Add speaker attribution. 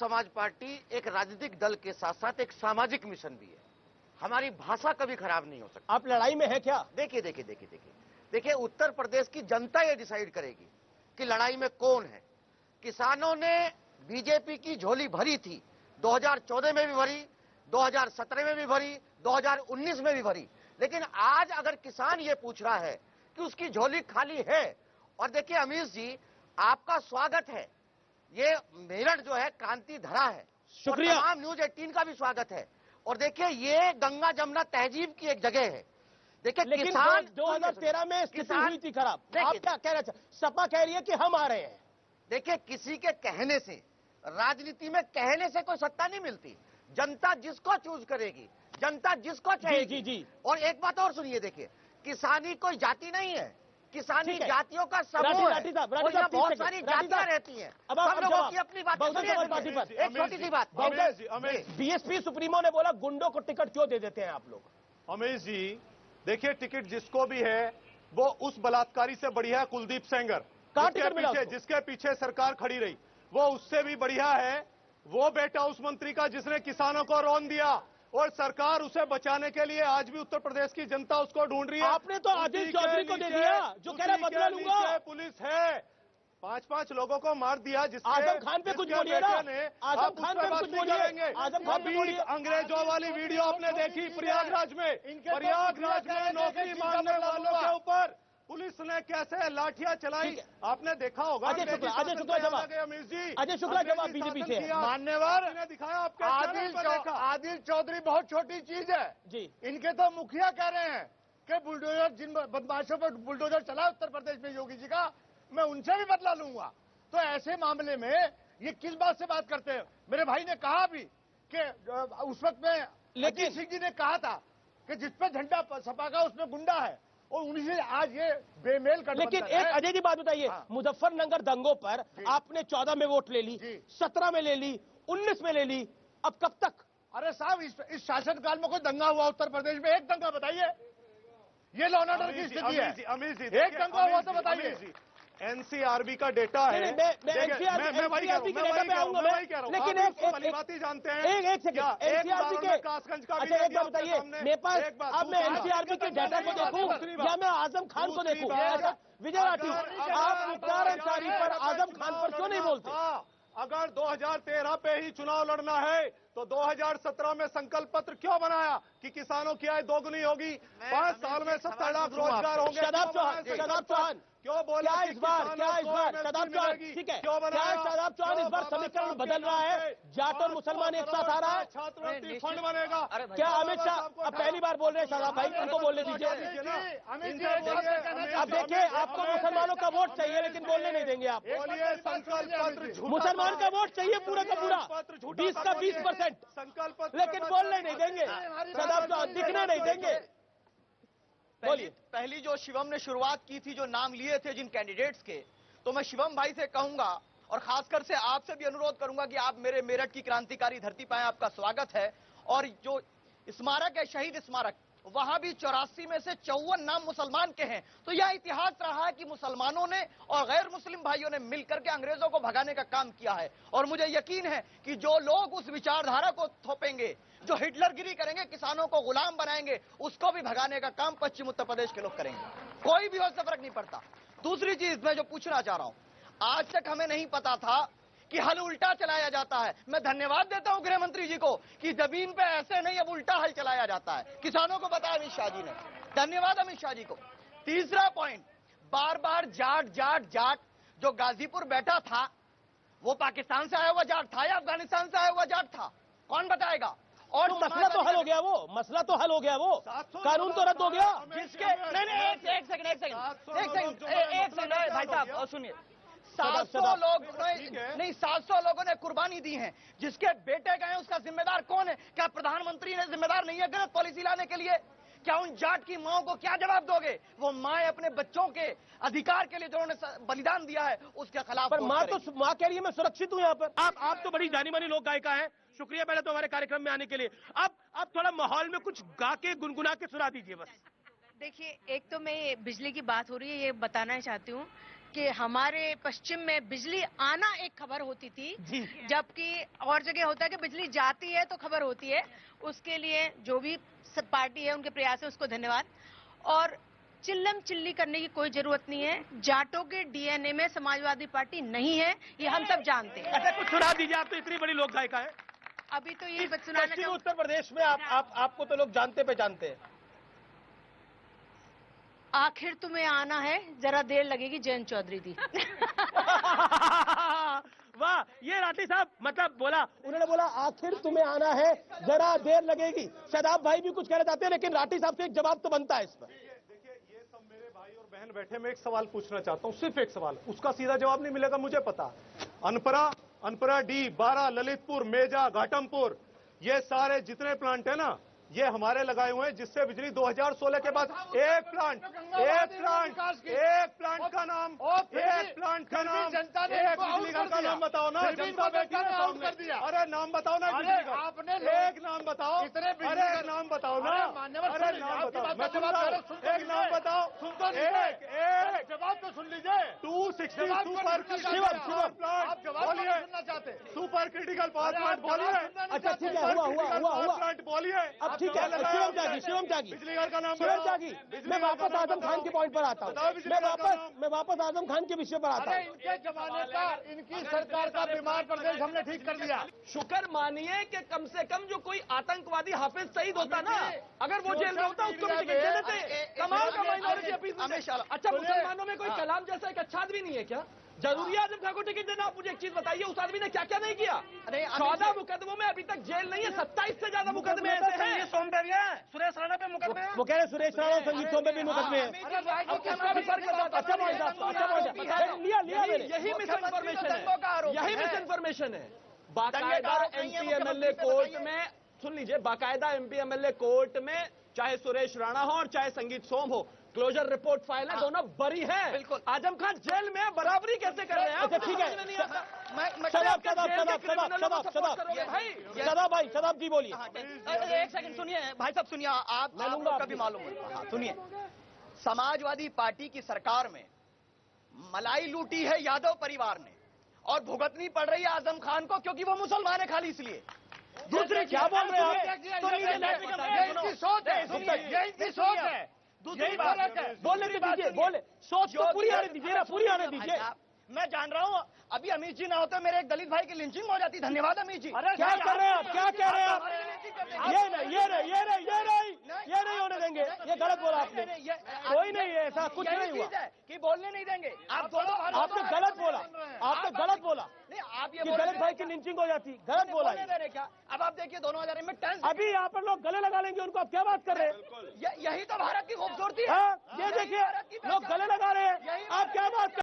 Speaker 1: समाज पार्टी एक राजनीतिक दल के साथ साथ एक सामाजिक मिशन भी है। हमारी भाषा कभी खराब नहीं हो सकती।
Speaker 2: आप लड़ाई में है क्या?
Speaker 1: देखिए, उत्तर प्रदेश की जनता ये डिसाइड करेगी कि लड़ाई में कौन है। किसानों ने बीजेपी की झोली भरी थी, 2014 में भी भरी, 2017 में भी भरी, 2019 में भी भरी, लेकिन आज अगर किसान ये पूछ रहा है कि उसकी झोली खाली है। और देखिए अमीश जी, आपका स्वागत है, ये मेरठ जो है क्रांति धरा है,
Speaker 2: शुक्रिया।
Speaker 1: तमाम न्यूज 18 का भी स्वागत है। और देखिए ये गंगा जमुना तहजीब की एक जगह है। देखिए
Speaker 2: लेकिन
Speaker 1: किसान
Speaker 2: 2013 में स्थिति हुई थी खराब। आप क्या कह रहे थे? सपा कह रही है कि हम आ रहे हैं।
Speaker 1: देखिए किसी के कहने से, राजनीति में कहने से कोई सत्ता नहीं मिलती। जनता जिसको चूज करेगी, जनता जिसको चाहेगी।
Speaker 2: जी।
Speaker 1: और एक बात और सुनिए, देखिए किसानी कोई जाति नहीं है, किसानी जातियों का समूह है। और यहाँ बहुत सारी जातियां रहती हैं। सब लोगों की अपनी बात सुनिए। एक छोटी सी बात,
Speaker 2: बीएसपी सुप्रीमो ने बोला गुंडों को टिकट क्यों दे देते हैं आप लोग?
Speaker 3: अमेश जी, देखिए टिकट जिसको भी है वो उस बलात्कारी से बढ़िया है कुलदीप सेंगर, जिसके पीछे सरकार खड़ी रही। वो उससे भी बढ़िया है वो बेटा उस मंत्री का जिसने किसानों को रौंद दिया, और सरकार उसे बचाने के लिए आज भी उत्तर प्रदेश की जनता उसको ढूंढ रही है।
Speaker 2: आपने तो आदिल चौधरी को दे दिया जो कह रहा बदला लूंगा।
Speaker 3: पुलिस है, 5-5 लोगों को मार दिया।
Speaker 2: आजम खान पे कुछ बोलिए ना, आजम खान पे कुछ बोलिए।
Speaker 3: आजम खान पे बोलिए। अंग्रेजों वाली वीडियो आपने देखी प्रयागराज में नौकरी मांगने वालों के ऊपर पुलिस ने कैसे लाठियां चलाई, आपने देखा होगा।
Speaker 2: अजय शुक्ला जवाब, अजय शुक्ला जवाब बीजेपी से।
Speaker 1: मान्यवर
Speaker 3: ने दिखाया आपके
Speaker 1: आदिल चौधरी बहुत छोटी चीज है
Speaker 2: जी।
Speaker 1: इनके तो मुखिया कह रहे हैं कि बुलडोजर, जिन बदमाशों पर बुलडोजर चला उत्तर प्रदेश में योगी जी का, मैं उनसे भी बदला लूंगा। तो ऐसे मामले में ये किस बात से बात करते हैं? मेरे भाई ने कहा भी कि उस वक्त में अजीत सिंह जी ने कहा था कि जिस पे झंडा सपा का उसमें गुंडा है, और उन्हीं से आज ये बेमेल कर।
Speaker 2: लेकिन एक अजय जी बात बताइए, मुजफ्फरनगर दंगों पर आपने 14 में वोट ले ली, 17 में ले ली, 19 में ले ली, अब कब तक?
Speaker 1: अरे साहब, इस शासनकाल में कोई दंगा हुआ उत्तर प्रदेश में? एक दंगा बताइए। ये लॉ एंड ऑर्डर की स्थिति है। एक दंगा हुआ तो बताइए।
Speaker 3: एनसीआरबी का डेटा है।
Speaker 2: मैं वही कह रहा हूँ, लेकिन एक बात ही जानते हैं। एक सेकंड, एनसीआरबी के कासगंज का। अच्छा एक बात बताइए, मेरे पास अब मैं एनसीआरबी के डाटा को देखूं या मैं आजम खान को देखूं? विजय राठी, आप मुख्तार अंसारी पर, आजम खान पर क्यों नहीं बोलते?
Speaker 3: अगर 2013 पे ही चुनाव लड़ना है तो 2017 में संकल्प पत्र क्यों बनाया कि किसानों की आय दोगुनी होगी, 5 साल में 70 लाख रोजगार होंगे?
Speaker 2: शादाब चौहान
Speaker 3: क्यों बोला
Speaker 2: इस बार शादाब चौहान, ठीक है, क्या शादाब चौहान इस बार समीकरण बदल रहा है? जाट और मुसलमान एक साथ आ रहा है?
Speaker 3: छात्रवृत्ति फंड बनेगा।
Speaker 2: क्या अमित शाह अब पहली बार बोल रहे हैं? शादाब भाई उनको बोलने दीजिए। अब देखिए, आपको मुसलमानों का वोट चाहिए लेकिन बोलने नहीं देंगे आप।
Speaker 3: संकल्प पत्र,
Speaker 2: मुसलमान का वोट चाहिए पूरा का पूरा, 20 का 20%,
Speaker 3: संकल्प,
Speaker 2: लेकिन बोलने नहीं देंगे। शादाब चौहान दिखने नहीं देंगे।
Speaker 4: पहली जो शिवम ने शुरुआत की थी, जो नाम लिए थे जिन कैंडिडेट्स के, तो मैं शिवम भाई से कहूंगा और खासकर से आपसे भी अनुरोध करूंगा कि आप मेरे मेरठ की क्रांतिकारी धरती पर आए, आपका स्वागत है। और जो स्मारक है, शहीद स्मारक, वहां भी 84 में से 54 नाम मुसलमान के हैं। तो यह इतिहास रहा है कि मुसलमानों ने और गैर मुस्लिम भाइयों ने मिलकर के अंग्रेजों को भगाने का काम किया है। और मुझे यकीन है कि जो लोग उस विचारधारा को थोपेंगे, जो हिटलरगिरी करेंगे, किसानों को गुलाम बनाएंगे, उसको भी भगाने का काम पश्चिम उत्तर प्रदेश के लोग करेंगे। कोई भी उससे फर्क नहीं पड़ता। दूसरी चीज मैं जो पूछना चाह रहा हूं, आज तक हमें नहीं पता था कि हल उल्टा चलाया जाता है। मैं धन्यवाद देता हूं गृह मंत्री जी को कि जमीन पे ऐसे नहीं, अब उल्टा हल चलाया जाता है। किसानों को बताया अमित शाह जी ने, धन्यवाद अमित शाह जी को। तीसरा पॉइंट, बार बार जाट जाट जाट, जो गाजीपुर बैठा था वो पाकिस्तान से आया हुआ जाट था या अफगानिस्तान से आया हुआ जाट था? कौन बताएगा?
Speaker 2: और तो मसला तो हल हो गया, वो मसला तो हल हो गया, वो कानून तो रद्द हो गया।
Speaker 4: जिसके नहीं, एक सेकंड भाई साहब सुनिए, 700 लोग नहीं, 700 लोगों ने कुर्बानी दी है। जिसके बेटे गए उसका जिम्मेदार कौन है? क्या प्रधानमंत्री ने जिम्मेदार नहीं है गलत पॉलिसी लाने के लिए? क्या उन जाट की माओ को क्या जवाब दोगे? वो माए अपने बच्चों के अधिकार के लिए जो उन्होंने बलिदान दिया है उसके खिलाफ।
Speaker 2: पर माँ कह रही है मैं सुरक्षित हूँ यहाँ पर। आप तो बड़ी जानी मानी लोक गायिका हैं, शुक्रिया पहले तो हमारे कार्यक्रम में आने के लिए। अब थोड़ा माहौल में कुछ गा के गुनगुना के सुना दीजिए बस।
Speaker 5: देखिए, एक तो मैं बिजली की बात हो रही है, ये बताना चाहती हूँ कि हमारे पश्चिम में बिजली आना एक खबर होती थी, जबकि और जगह होता है कि बिजली जाती है तो खबर होती है। उसके लिए जो भी सब पार्टी है उनके प्रयास है, उसको धन्यवाद। और चिल्लम चिल्ली करने की कोई जरूरत नहीं है। जाटों के डीएनए में समाजवादी पार्टी नहीं है, ये हम सब जानते हैं।
Speaker 2: अच्छा, कुछ सुना दीजिए, आप तो इतनी बड़ी लोक गायिका है।
Speaker 5: अभी तो ये सुनाना
Speaker 2: पश्चिमी उत्तर प्रदेश में आपको तो लोग जानते पहचानते हैं।
Speaker 5: आखिर तुम्हें आना है, जरा देर लगेगी, जयंत चौधरी थी।
Speaker 2: वाह, ये राठी साहब मतलब बोला, उन्होंने बोला आखिर तुम्हें आना है, जरा देर लगेगी। शादाब भाई भी कुछ कहना चाहते हैं, लेकिन राठी साहब से एक जवाब तो बनता है इस पर।
Speaker 3: देखिए, ये सब मेरे भाई और बहन बैठे, मैं एक सवाल पूछना चाहता हूं, सिर्फ एक सवाल, उसका सीधा जवाब नहीं मिलेगा मुझे पता। अनपरा डी, बारा, ललितपुर, मेजा, घाटमपुर, ये सारे जितने प्लांट है ना, ये हमारे लगाए हुए हैं, जिससे बिजली 2016 के बाद एक प्लांट का नाम, एक बिजली घर का नाम बताओ ना। जनता बैठी है सामने, अरे नाम बताओ ना बिजली घर, आपने एक नाम बताओ, अरे एक नाम बताओ ना, अरे नाम बताओ, मैं सुन रहा हूँ, एक नाम बताओ, एक जवाब तो सुन लीजिए। 260 super super critical power plant बोलिए।
Speaker 2: अच्छा ठीक है, हुआ
Speaker 3: प्लांट बोलिए।
Speaker 2: ठीक है, शिवम त्यागी, मैं वापस आजम खान के पॉइंट पर आता हूँ। मैं वापस आजम खान के विषय पर आता हूँ।
Speaker 6: इनके जमाने का, इनकी सरकार का बीमार प्रदेश हमने ठीक कर दिया।
Speaker 2: शुक्र मानिए कि कम से कम जो कोई आतंकवादी हाफिज सईद होता ना, अगर वो जेल में होता उसको भी टिकट दे देते। कमाल का माइनॉरिटी अपील। अच्छा, मुसलमानों में कोई कलाम जैसा एक अच्छा आदमी नहीं है क्या? जरूरी है आजम खान को टिकट देना? आप मुझे एक चीज बताइए, उस आदमी ने क्या क्या नहीं किया? 14 मुकदमों में अभी तक जेल नहीं है, 27 से ज्यादा मुकदमे ऐसे हैं।
Speaker 6: सुरेश राणा पे मुकदमे,
Speaker 2: वो कह रहे सुरेश राणा और संजीत सोम पे भी मुकदमे हैं। यही मिस इन्फॉर्मेशन है। बाकायदा एमपी एमएलए कोर्ट में, सुन लीजिए, बाकायदा एमपी एमएलए कोर्ट में चाहे सुरेश राणा हो और चाहे संगीत सोम हो, क्लोजर रिपोर्ट फाइल है, दोनों बरी है।
Speaker 4: बिल्कुल।
Speaker 2: आजम खान जेल में बराबरी कैसे कर रहे हैं? अच्छा ठीक है, शदाब जी बोलिए।
Speaker 4: एक सेकंड सुनिए भाई साहब, सुनिए, आपको कभी मालूम है, सुनिए, समाजवादी पार्टी की सरकार में मलाई लूटी है यादव परिवार ने, और भुगतनी पड़ रही है आजम खान को, क्योंकि वो मुसलमान है खाली इसलिए।
Speaker 2: दूसरी क्या बोल रहे हैं आप?
Speaker 6: ये इनकी सोच है।
Speaker 2: दूसरी बात बोलने दीजिए, बोले, सोच तो पूरी आने दीजिए।
Speaker 4: मैं जान रहा हूँ, अभी अमित जी ना होते मेरे एक दलित भाई की लिंचिंग हो जाती। धन्यवाद अमित जी।
Speaker 2: क्या कर रहे हैं आप? क्या कह रहे हैं आप? ये नहीं होने देंगे। ये गलत बोला आपने। कोई नहीं है, ऐसा कुछ नहीं हुआ
Speaker 4: कि बोलने नहीं देंगे।
Speaker 2: आपने गलत बोला, आपने गलत बोला।
Speaker 4: नहीं, आप ये
Speaker 2: दलित भाई की लिंचिंग हो जाती, गलत बोला।
Speaker 4: क्या अब आप देखिए 2000 में 10
Speaker 2: अभी यहाँ पर लोग गले लगा लेंगे उनको, आप क्या बात कर रहे हैं?
Speaker 4: यही तो भारत की खूबसूरती है।
Speaker 2: ये देखिए, लोग गले लगा रहे हैं, आप क्या बात